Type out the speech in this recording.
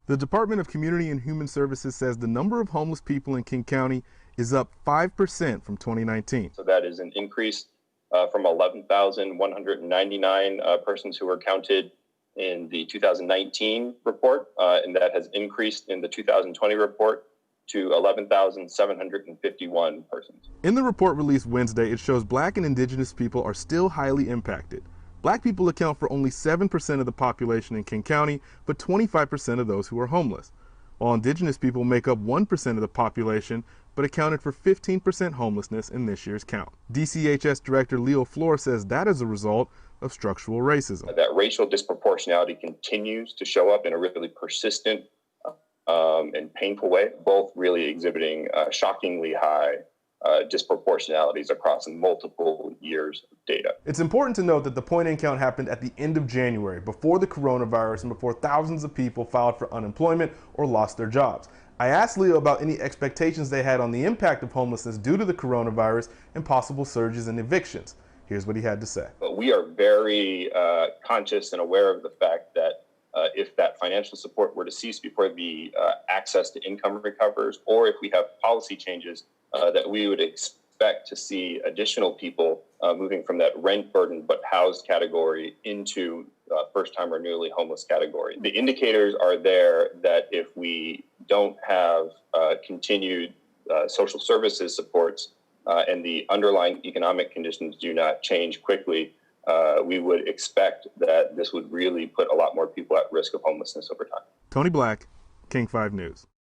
The Department of Community and Human Services says the number of homeless people in King County is up 5% from 2019. So that is an increase from 11,199 persons who were counted in the 2019 report, and that has increased in the 2020 report to 11,751 persons. In the report released Wednesday, it shows Black and Indigenous people are still highly impacted. Black people account for only 7% of the population in King County, but 25% of those who are homeless, while Indigenous people make up 1% of the population, but accounted for 15% homelessness in this year's count. DCHS Director Leo Flores says that is a result of structural racism. That racial disproportionality continues to show up in a really persistent and painful way, both really exhibiting shockingly high disproportionalities across multiple years of data. It's important to note that the point-in count happened at the end of January, before the coronavirus and before thousands of people filed for unemployment or lost their jobs. I asked Leo about any expectations they had on the impact of homelessness due to the coronavirus and possible surges in evictions. Here's what he had to say. But we are very conscious and aware of the fact that if that financial support were to cease before the access to income recovers, or if we have policy changes, that we would expect to see additional people moving from that rent burdened but housed category into first-time or newly homeless category. The indicators are there that if we don't have continued social services supports and the underlying economic conditions do not change quickly, we would expect that this would really put a lot more people at risk of homelessness over time. Tony Black, King 5 News.